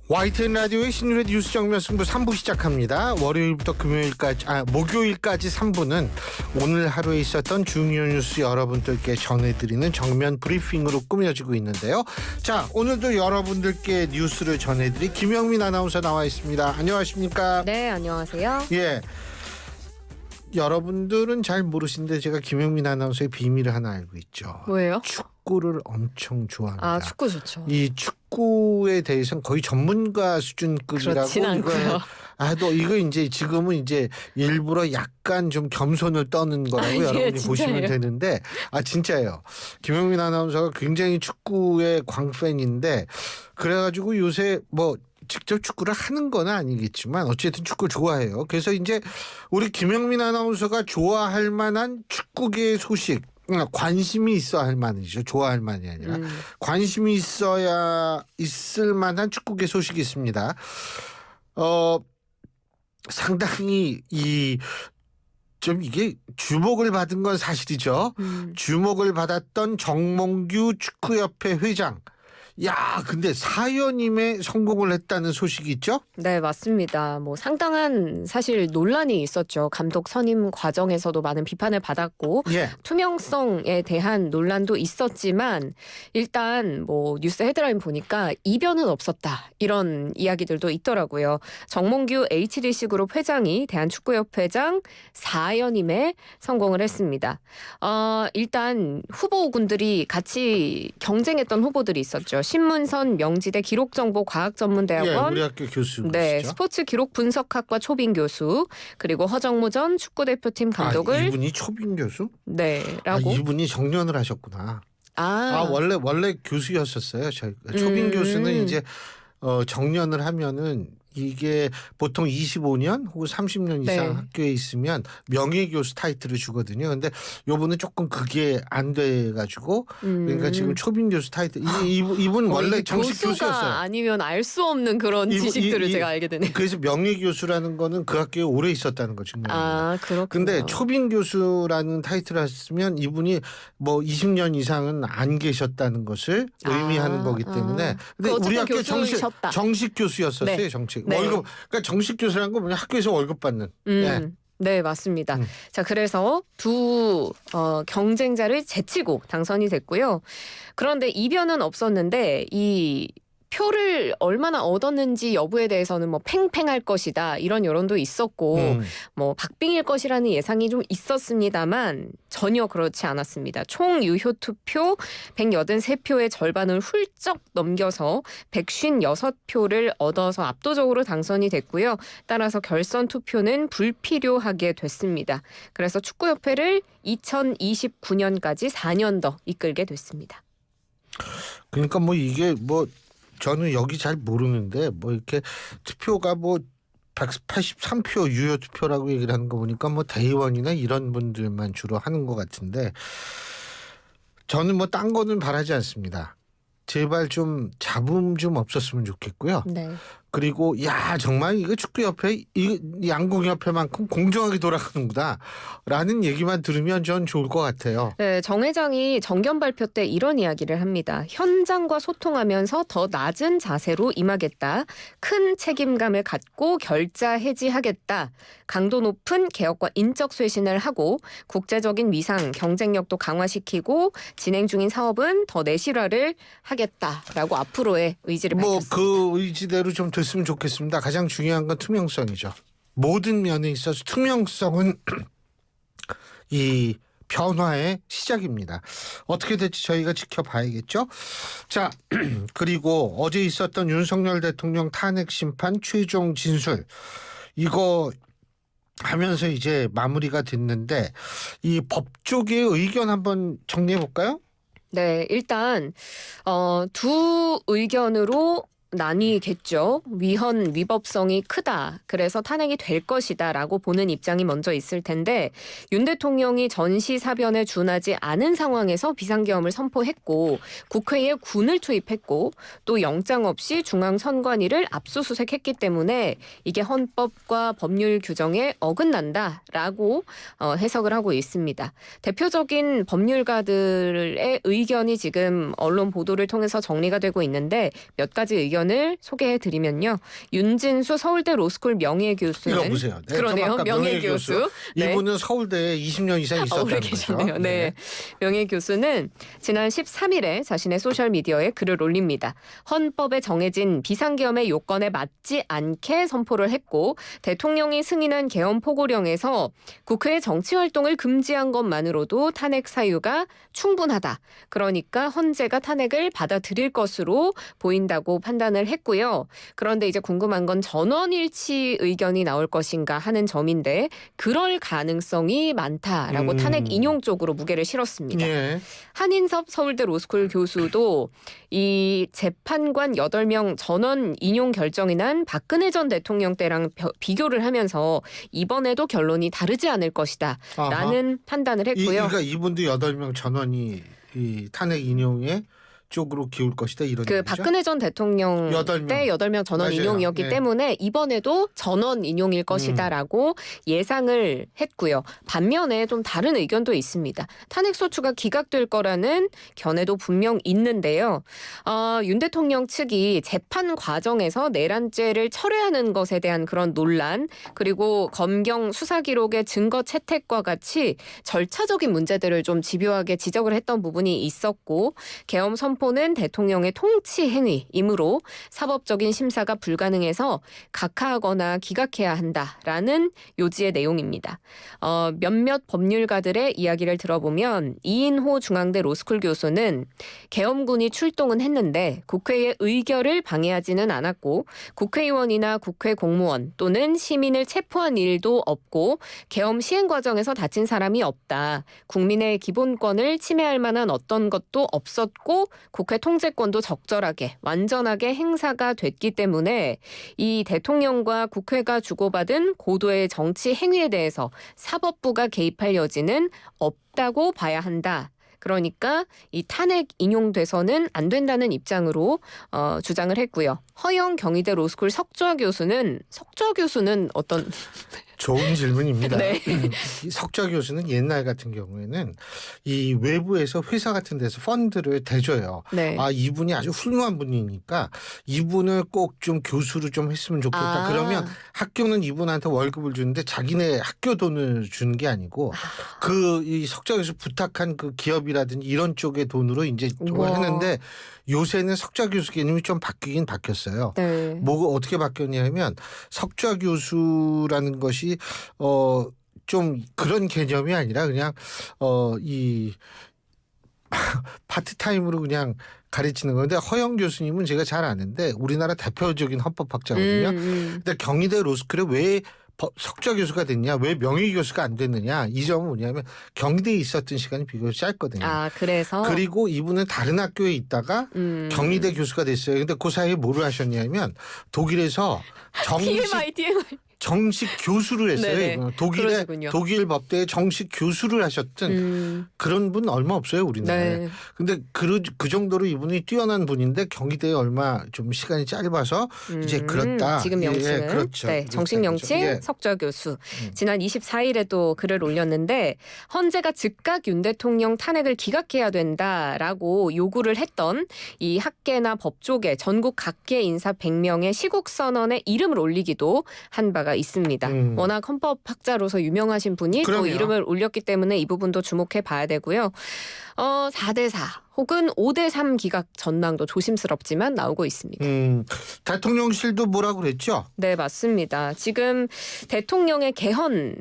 YTN 라디오의 신율의 뉴스 정면 승부 3부 시작합니다. 월요일부터 목요일까지 3부는 오늘 하루에 있었던 중요한 뉴스 여러분들께 전해드리는 정면 브리핑으로 꾸며지고 있는데요. 자, 오늘도 여러분들께 뉴스를 전해드릴 김영민 아나운서 나와 있습니다. 안녕하십니까? 네, 안녕하세요. 예. 여러분들은 잘 모르시는데 제가 김영민 아나운서의 비밀을 하나 알고 있죠. 뭐예요? 축구를 엄청 좋아합니다. 아, 축구 좋죠. 이 축구에 대해서는 거의 전문가 수준급이라고. 그렇진 않고요. 또 이거 이제 지금은 이제 일부러 약간 좀 겸손을 떠는 거라고 예, 여러분이 진짜예요. 보시면 되는데 진짜예요. 김영민 아나운서가 굉장히 축구의 광팬인데 그래가지고 요새 뭐 직접 축구를 하는 건 아니겠지만 어쨌든 축구 좋아해요. 그래서 이제 우리 김영민 아나운서가 좋아할 만한 축구계의 소식, 관심이 있어야 할 만이죠. 좋아할 만이 아니라 관심이 있어야 있을 만한 축구계 소식이 있습니다. 상당히 좀 이게 주목을 받은 건 사실이죠. 주목을 받았던 정몽규 축구협회 회장. 근데 사연임에 성공을 했다는 소식이 있죠? 네, 맞습니다. 뭐 상당한 사실 논란이 있었죠. 감독 선임 과정에서도 많은 비판을 받았고 투명성에 대한 논란도 있었지만 일단 뭐 뉴스 헤드라인 보니까 이변은 없었다 이런 이야기들도 있더라고요. 정몽규 HDC그룹 회장이 대한축구협회장 4연임에 성공을 했습니다. 일단 후보군들이 같이 경쟁했던 후보들이 있었죠. 신문선 명지대 기록정보과학전문대학원 우리 학교 교수. 네, 스포츠 기록 분석학과 초빙 교수 그리고 허정무 전 축구대표팀 감독을 이분이 초빙 교수? 네라고 이분이 정년을 하셨구나. 원래 교수였었어요. 초빙 교수는 이제 정년을 하면은 이게 보통 25년 혹은 30년 이상 학교에 있으면 명예교수 타이틀을 주거든요. 근데 요분은 조금 그게 안 돼가지고 그러니까 지금 초빙 교수 타이틀 이분 원래 정식 교수였어요. 아니면 알 수 없는 그런 지식들을 제가 알게 되네요. 그래서 명예교수라는 거는 그 학교에 오래 있었다는 거 증명합니다. 그렇군요. 근데 초빙 교수라는 타이틀을 했으면 이분이 뭐 20년 이상은 안 계셨다는 것을 의미하는 거기 때문에. 근데 우리 학교 정식 교수였었어요. 정식. 월급, 그러니까 정식 교수라는 건 뭐냐, 학교에서 월급 받는. 네, 맞습니다. 자, 그래서 두 경쟁자를 제치고 당선이 됐고요. 그런데 이변은 없었는데 이 표를 얼마나 얻었는지 여부에 대해서는 뭐 팽팽할 것이다 이런 여론도 있었고 뭐 박빙일 것이라는 예상이 좀 있었습니다만 전혀 그렇지 않았습니다. 총 유효 투표 183표의 절반을 훌쩍 넘겨서 156표를 얻어서 압도적으로 당선이 됐고요. 따라서 결선 투표는 불필요하게 됐습니다. 그래서 축구협회를 2029년까지 4년 더 이끌게 됐습니다. 그러니까 뭐 이게 뭐 저는 여기 잘 모르는데 뭐 이렇게 투표가 뭐 183표 유효 투표라고 얘기를 하는 거 보니까 뭐 대의원이나 이런 분들만 주로 하는 것 같은데 저는 뭐 딴 거는 바라지 않습니다. 제발 좀 잡음 좀 없었으면 좋겠고요. 네. 그리고 정말 이거 축구협회 양궁협회만큼 공정하게 돌아가는구나 라는 얘기만 들으면 전 좋을 것 같아요. 네, 정 회장이 정견 발표 때 이런 이야기를 합니다. 현장과 소통하면서 더 낮은 자세로 임하겠다. 큰 책임감을 갖고 결자 해지하겠다. 강도 높은 개혁과 인적 쇄신을 하고 국제적인 위상, 경쟁력도 강화시키고 진행 중인 사업은 더 내실화를 하겠다라고 앞으로의 의지를 밝혔습니다. 그 의지대로 좀 됐으면 좋겠습니다. 가장 중요한 건 투명성이죠. 모든 면에 있어서 투명성은 이 변화의 시작입니다. 어떻게 될지 저희가 지켜봐야겠죠. 자, 그리고 어제 있었던 윤석열 대통령 탄핵 심판 최종 진술 이거 하면서 이제 마무리가 됐는데 이 법조계의 의견 한번 정리해 볼까요? 네, 일단 두 의견으로 나뉘겠죠. 위헌 위법성이 크다. 그래서 탄핵이 될 것이다라고 보는 입장이 먼저 있을 텐데 윤 대통령이 전시사변에 준하지 않은 상황에서 비상계엄을 선포했고 국회에 군을 투입했고 또 영장 없이 중앙선관위를 압수수색했기 때문에 이게 헌법과 법률 규정에 어긋난다라고 해석을 하고 있습니다. 대표적인 법률가들의 의견이 지금 언론 보도를 통해서 정리가 되고 있는데 몇 가지 의견 의견을 소개해드리면요. 윤진수 서울대 로스쿨 명예교수는 이거 보세요. 네, 그러네요. 아까 명예교수. 네. 이분은 서울대에 20년 이상 있었다는 오래 거죠. 계시네요. 네. 명예교수는 지난 13일에 자신의 소셜미디어에 글을 올립니다. 헌법에 정해진 비상계엄의 요건에 맞지 않게 선포를 했고 대통령이 승인한 계엄 포고령에서 국회의 정치활동을 금지한 것만으로도 탄핵 사유가 충분하다. 그러니까 헌재가 탄핵을 받아들일 것으로 보인다고 판단을 했고요. 그런데 이제 궁금한 건 전원일치 의견이 나올 것인가 하는 점인데 그럴 가능성이 많다라고 탄핵 인용 쪽으로 무게를 실었습니다. 예. 한인섭 서울대 로스쿨 교수도 이 재판관 8명 전원 인용 결정이 난 박근혜 전 대통령 때랑 비교를 하면서 이번에도 결론이 다르지 않을 것이다 라는 판단을 했고요. 그러니까 이분도 8명 전원이 이 탄핵 인용에 쪽으로 기울 것이다 이런 그 얘기죠? 박근혜 전 대통령 8명. 때 8명 전원 맞아요. 인용이었기 네. 때문에 이번에도 전원 인용일 것이다라고 예상을 했고요. 반면에 좀 다른 의견도 있습니다. 탄핵소추가 기각될 거라는 견해도 분명 있는데요. 윤 대통령 측이 재판 과정에서 내란죄를 철회하는 것에 대한 그런 논란 그리고 검경 수사 기록의 증거 채택과 같이 절차적인 문제들을 좀 집요하게 지적을 했던 부분이 있었고 계엄 선포는 대통령의 통치 행위이므로 사법적인 심사가 불가능해서 각하하거나 기각해야 한다라는 요지의 내용입니다. 몇몇 법률가들의 이야기를 들어보면 이인호 중앙대 로스쿨 교수는 계엄군이 출동은 했는데 국회의 의결을 방해하지는 않았고 국회의원이나 국회 공무원 또는 시민을 체포한 일도 없고 계엄 시행 과정에서 다친 사람이 없다. 국민의 기본권을 침해할 만한 어떤 것도 없었고 국회 통제권도 적절하게 완전하게 행사가 됐기 때문에 이 대통령과 국회가 주고받은 고도의 정치 행위에 대해서 사법부가 개입할 여지는 없다고 봐야 한다. 그러니까 이 탄핵 인용돼서는 안 된다는 입장으로 주장을 했고요. 허영 경희대 로스쿨 석좌 교수는 어떤 좋은 질문입니다. 네. 이 석좌 교수는 옛날 같은 경우에는 이 외부에서 회사 같은 데서 펀드를 대줘요. 네. 이분이 아주 훌륭한 분이니까 이분을 꼭 좀 교수로 좀 했으면 좋겠다. 그러면 학교는 이분한테 월급을 주는데 자기네 학교 돈을 주는 게 아니고 그 이 석좌 교수 부탁한 그 기업이라든지 이런 쪽의 돈으로 이제 우와. 하는데 요새는 석좌 교수 개념이 좀 바뀌긴 바뀌었어요. 네. 뭐가 어떻게 바뀌었냐면 석좌 교수라는 것이 좀 그런 개념이 아니라 그냥 이 파트타임으로 그냥 가르치는 건데 허영 교수님은 제가 잘 아는데 우리나라 대표적인 헌법학자거든요. 근데 경희대 로스쿨에 왜 석좌 교수가 됐냐, 왜 명예 교수가 안 됐느냐, 이 점은 뭐냐면 경희대에 있었던 시간이 비교적 짧거든요. 그래서 그리고 이분은 다른 학교에 있다가 경희대 교수가 됐어요. 근데 그 사이에 뭐를 하셨냐면 독일에서 정식 교수를 했어요. 네네. 그러시군요. 독일 법대에 정식 교수를 하셨던 그런 분 얼마 없어요, 우리나라에. 네. 근데 그 정도로 이분이 뛰어난 분인데 경희대에 얼마 좀 시간이 짧아서 이제 그렇다. 지금 명칭은 예, 그렇죠. 네, 정식 명칭 예. 석좌 교수. 지난 24일에도 글을 올렸는데 헌재가 즉각 윤 대통령 탄핵을 기각해야 된다라고 요구를 했던 이 학계나 법조계 전국 각계 인사 100명의 시국 선언에 이름을 올리기도 한 바가 있습니다. 워낙 헌법학자로서 유명하신 분이 그럼요. 또 이름을 올렸기 때문에 이 부분도 주목해 봐야 되고요. 4대4 혹은 5대3 기각 전망도 조심스럽지만 나오고 있습니다. 대통령실도 뭐라고 그랬죠? 네, 맞습니다. 지금 대통령의 개헌을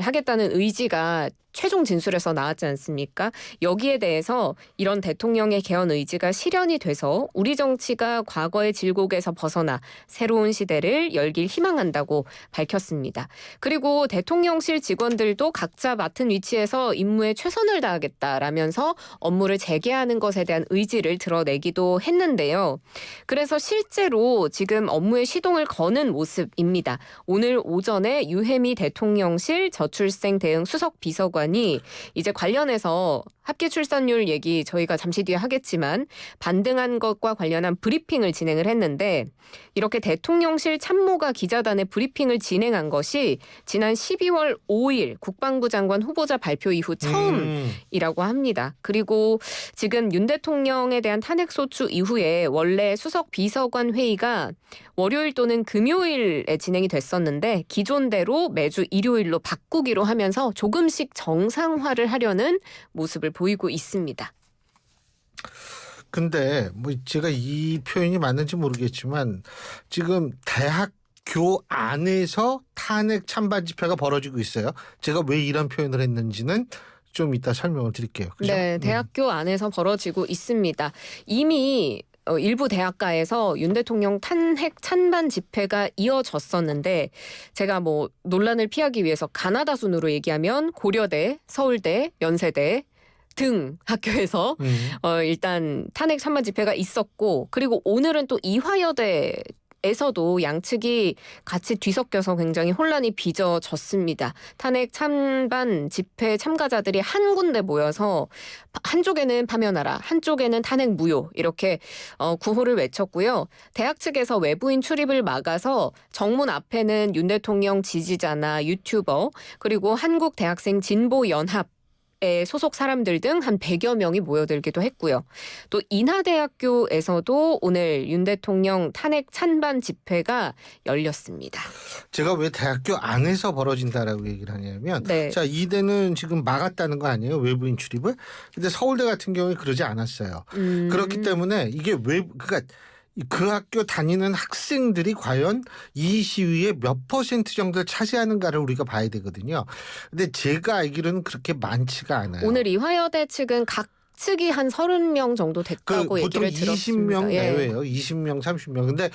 하겠다는 의지가 최종 진술에서 나왔지 않습니까? 여기에 대해서 이런 대통령의 개헌 의지가 실현이 돼서 우리 정치가 과거의 질곡에서 벗어나 새로운 시대를 열길 희망한다고 밝혔습니다. 그리고 대통령실 직원들도 각자 맡은 위치에서 임무에 최선을 다하겠다라면서 업무를 재개하는 것에 대한 의지를 드러내기도 했는데요. 그래서 실제로 지금 업무에 시동을 거는 모습입니다. 오늘 오전에 유해미 대통령실 저출생 대응 수석 비서관 장관이 이제 관련해서 합계 출산율 얘기 저희가 잠시 뒤에 하겠지만 반등한 것과 관련한 브리핑을 진행을 했는데 이렇게 대통령실 참모가 기자단의 브리핑을 진행한 것이 지난 12월 5일 국방부 장관 후보자 발표 이후 처음이라고 합니다. 그리고 지금 윤 대통령에 대한 탄핵소추 이후에 원래 수석 비서관 회의가 월요일 또는 금요일에 진행이 됐었는데 기존대로 매주 일요일로 바꾸기로 하면서 조금씩 정상화를 하려는 모습을 보이고 있습니다. 근데 뭐 제가 이 표현이 맞는지 모르겠지만 지금 대학교 안에서 탄핵 찬반 집회가 벌어지고 있어요. 제가 왜 이런 표현을 했는지는 좀 이따 설명을 드릴게요. 그죠? 네, 대학교 안에서 벌어지고 있습니다. 이미 일부 대학가에서 윤 대통령 탄핵 찬반 집회가 이어졌었는데 제가 뭐 논란을 피하기 위해서 가나다 순으로 얘기하면 고려대, 서울대, 연세대 등 학교에서 일단 탄핵 찬반 집회가 있었고 그리고 오늘은 또 이화여대에서도 양측이 같이 뒤섞여서 굉장히 혼란이 빚어졌습니다. 탄핵 찬반 집회 참가자들이 한 군데 모여서 한쪽에는 파면하라, 한쪽에는 탄핵 무효 이렇게 구호를 외쳤고요. 대학 측에서 외부인 출입을 막아서 정문 앞에는 윤 대통령 지지자나 유튜버 그리고 한국대학생진보연합 소속 사람들 등 한 100여 명이 모여들기도 했고요. 또 인하대학교에서도 오늘 윤 대통령 탄핵 찬반 집회가 열렸습니다. 제가 왜 대학교 안에서 벌어진다라고 얘기를 하냐면 네. 자 이대는 지금 막았다는 거 아니에요? 외부인 출입을. 근데 서울대 같은 경우에 그러지 않았어요. 그렇기 때문에 이게 그러니까 그 학교 다니는 학생들이 과연 이 시위의 몇 % 정도를 차지하는가를 우리가 봐야 되거든요. 근데 제가 알기로는 그렇게 많지가 않아요. 오늘 이화여대 측은 각 측이 한 30명 정도 됐다고 보통 얘기를 들었습니다. 20명 예. 내외예요. 20명, 30명. 근데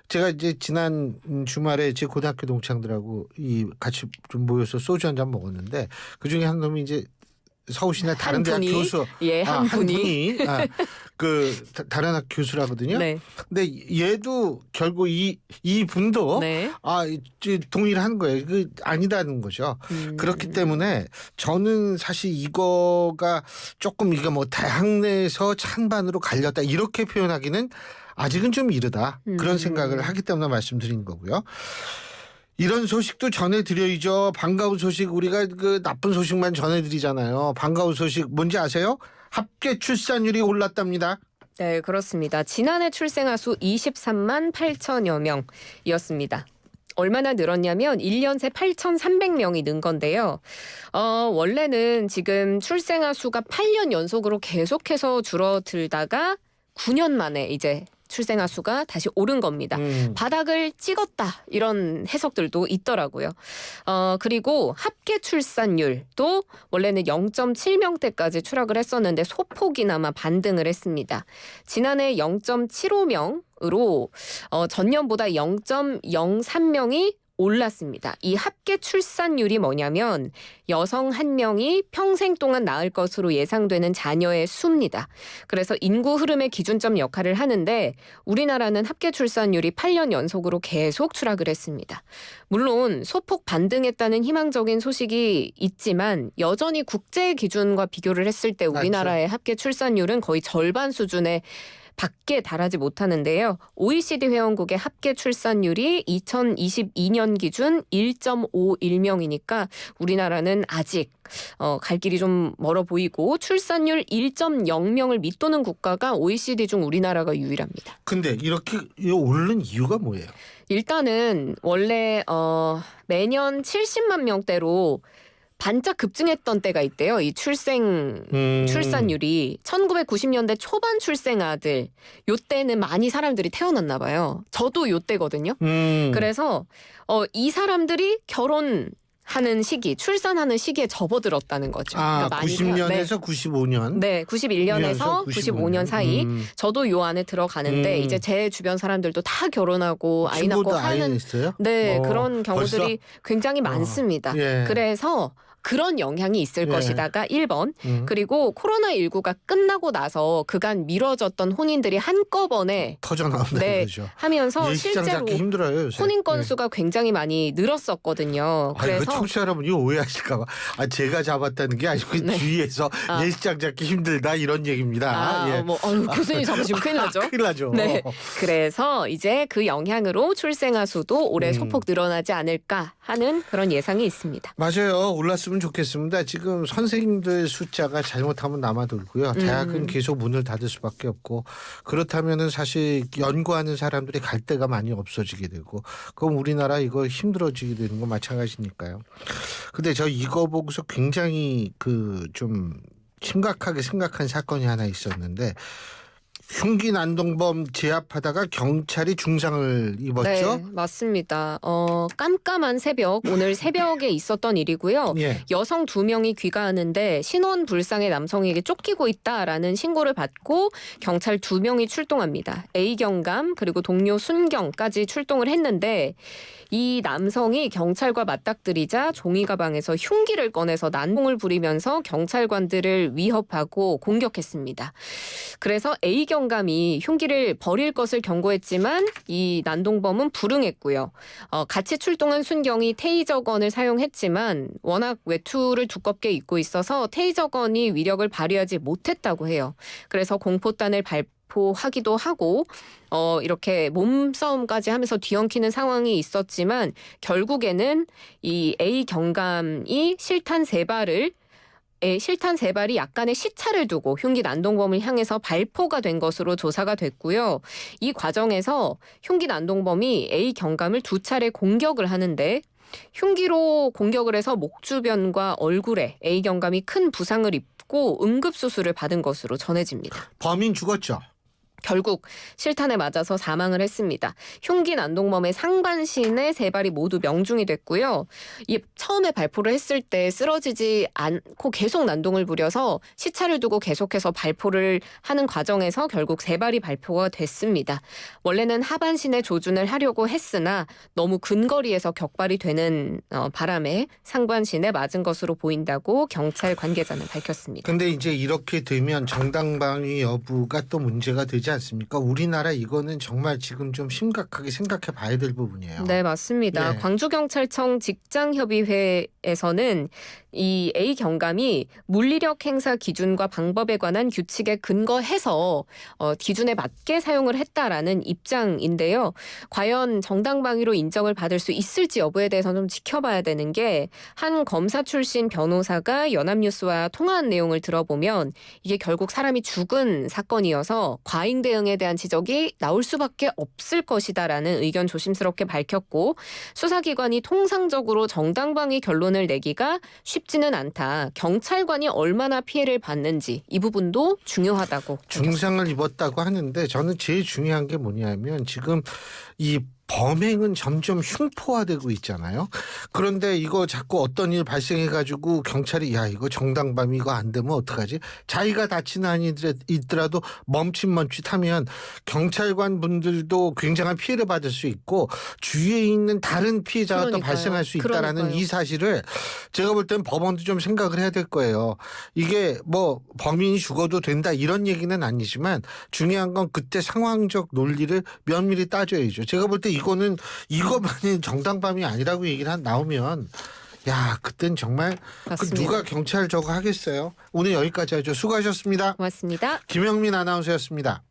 제가 이제 지난 주말에 제 고등학교 동창들하고 같이 좀 모여서 소주 한잔 먹었는데 그 중에 한 놈이 이제 서울시내 다른 대학 교수, 한 분이 다른 학 교수라거든요. 네. 근데 얘도 결국 이 분도 네. 동의를 하는 거예요. 아니다는 거죠. 그렇기 때문에 저는 사실 이거가 조금 이게 뭐 대학 내에서 찬반으로 갈렸다 이렇게 표현하기는 아직은 좀 이르다 그런 생각을 하기 때문에 말씀드린 거고요. 이런 소식도 전해드려야죠. 반가운 소식 우리가 나쁜 소식만 전해드리잖아요. 반가운 소식 뭔지 아세요? 합계 출산율이 올랐답니다. 네, 그렇습니다. 지난해 출생아 수 23만 8천여 명이었습니다. 얼마나 늘었냐면 1년 새 8,300명이 는 건데요. 원래는 지금 출생아 수가 8년 연속으로 계속해서 줄어들다가 9년 만에 이제 출생아 수가 다시 오른 겁니다. 바닥을 찍었다 이런 해석들도 있더라고요. 그리고 합계 출산율도 원래는 0.7명대까지 추락을 했었는데 소폭이나마 반등을 했습니다. 지난해 0.75명으로 전년보다 0.03명이 올랐습니다. 이 합계 출산율이 뭐냐면 여성 한 명이 평생 동안 낳을 것으로 예상되는 자녀의 수입니다. 그래서 인구 흐름의 기준점 역할을 하는데 우리나라는 합계 출산율이 8년 연속으로 계속 추락을 했습니다. 물론 소폭 반등했다는 희망적인 소식이 있지만 여전히 국제 기준과 비교를 했을 때 우리나라의 합계 출산율은 거의 절반 수준의 밖에 달하지 못하는데요. OECD 회원국의 합계 출산율이 2022년 기준 1.51명이니까 우리나라는 아직 갈 길이 좀 멀어 보이고 출산율 1.0명을 밑도는 국가가 OECD 중 우리나라가 유일합니다. 근데 이렇게 오른 이유가 뭐예요? 일단은 원래 매년 70만 명대로 반짝 급증했던 때가 있대요. 이 출산율이 1990년대 초반 출생아들 요때는 많이 사람들이 태어났나 봐요. 저도 요때거든요. 그래서 이 사람들이 결혼하는 시기, 출산하는 시기에 접어들었다는 거죠. 그러니까 90년에서 95년. 네, 91년에서 95년 사이. 저도 요 안에 들어가는데 이제 제 주변 사람들도 다 결혼하고 아이 낳고 하는 있어요? 네, 그런 경우들이 굉장히 많습니다. 예. 그래서 그런 영향이 있을 예. 것이다가 1번. 그리고 코로나19가 끝나고 나서 그간 미뤄졌던 혼인들이 한꺼번에 터져 나온다는 네, 거죠. 하면서 예식장 실제로 잡기 힘들어요. 요새. 혼인 건수가 굉장히 많이 늘었었거든요. 아니, 그 그래서 청취자 여러분 이거 오해하실까봐 제가 잡았다는 게 아니고 네. 주위에서 아. 예식장 잡기 힘들다 이런 얘기입니다. 예. 교수님 잡으시면 큰일 나죠. 큰일 나죠. 네. 그래서 이제 그 영향으로 출생아 수도 올해 소폭 늘어나지 않을까 하는 그런 예상이 있습니다. 맞아요. 올랐으면 좋겠습니다. 지금 선생님들 숫자가 잘못하면 남아돌고요. 대학은 계속 문을 닫을 수밖에 없고 그렇다면은 사실 연구하는 사람들이 갈 데가 많이 없어지게 되고 그럼 우리나라 이거 힘들어지게 되는 거 마찬가지니까요. 근데 저 이거 보고서 굉장히 그 좀 심각하게 생각한 사건이 하나 있었는데 흉기 난동범 제압하다가 경찰이 중상을 입었죠. 네, 맞습니다. 깜깜한 새벽, 오늘 새벽에 있었던 일이고요. 예. 여성 2명이 귀가하는데 신원 불상의 남성에게 쫓기고 있다라는 신고를 받고 경찰 2명이 출동합니다. A경감 그리고 동료 순경까지 출동을 했는데 이 남성이 경찰과 맞닥뜨리자 종이 가방에서 흉기를 꺼내서 난동을 부리면서 경찰관들을 위협하고 공격했습니다. 그래서 A경감이 흉기를 버릴 것을 경고했지만 이 난동범은 불응했고요. 같이 출동한 순경이 테이저건을 사용했지만 워낙 외투를 두껍게 입고 있어서 테이저건이 위력을 발휘하지 못했다고 해요. 그래서 공포단을 발포하기도 하고 이렇게 몸싸움까지 하면서 뒤엉키는 상황이 있었지만 결국에는 이 A 경감이 실탄 3발이 약간의 시차를 두고 흉기 난동범을 향해서 발포가 된 것으로 조사가 됐고요. 이 과정에서 흉기 난동범이 A 경감을 2차례 공격을 하는데 흉기로 공격을 해서 목 주변과 얼굴에 A 경감이 큰 부상을 입고 응급수술을 받은 것으로 전해집니다. 범인 죽었죠. 결국 실탄에 맞아서 사망을 했습니다. 흉기 난동범의 상반신에 3발이 모두 명중이 됐고요. 이 처음에 발포를 했을 때 쓰러지지 않고 계속 난동을 부려서 시차를 두고 계속해서 발포를 하는 과정에서 결국 3발이 발포가 됐습니다. 원래는 하반신에 조준을 하려고 했으나 너무 근거리에서 격발이 되는 바람에 상반신에 맞은 것으로 보인다고 경찰 관계자는 밝혔습니다. 근데 이제 이렇게 되면 정당방위 여부가 또 문제가 되지 않습니까? 우리나라 이거는 정말 지금 좀 심각하게 생각해 봐야 될 부분이에요. 네, 맞습니다. 예. 광주경찰청 직장협의회에서는 이 A 경감이 물리력 행사 기준과 방법에 관한 규칙에 근거해서 기준에 맞게 사용을 했다라는 입장인데요. 과연 정당방위로 인정을 받을 수 있을지 여부에 대해서는 좀 지켜봐야 되는 게 한 검사 출신 변호사가 연합뉴스와 통화한 내용을 들어보면 이게 결국 사람이 죽은 사건이어서 과잉 대응에 대한 지적이 나올 수밖에 없을 것이다라는 의견 조심스럽게 밝혔고 수사기관이 통상적으로 정당방위 결론을 내기가 쉽지는 않다. 경찰관이 얼마나 피해를 받는지 이 부분도 중요하다고. 중상을 입었다고 하는데 저는 제일 중요한 게 뭐냐면 지금 이 범행은 점점 흉포화되고 있잖아요. 그런데 이거 자꾸 어떤 일 발생해가지고 경찰이 야 이거 정당방위 이거 안 되면 어떡하지? 자기가 다치는 한이 있더라도 멈칫멈칫하면 경찰관 분들도 굉장한 피해를 받을 수 있고 주위에 있는 다른 피해자가 또 그러니까요. 발생할 수 있다라는 그러니까요. 이 사실을 제가 볼 땐 법원도 좀 생각을 해야 될 거예요. 이게 뭐 범인이 죽어도 된다 이런 얘기는 아니지만 중요한 건 그때 상황적 논리를 면밀히 따져야죠. 제가 볼 때 이거만이 정당방위 아니라고 얘기를 나오면 야 그땐 정말 맞습니다. 누가 경찰 저거 하겠어요. 오늘 여기까지 하죠. 수고하셨습니다. 고맙습니다. 김영민 아나운서였습니다.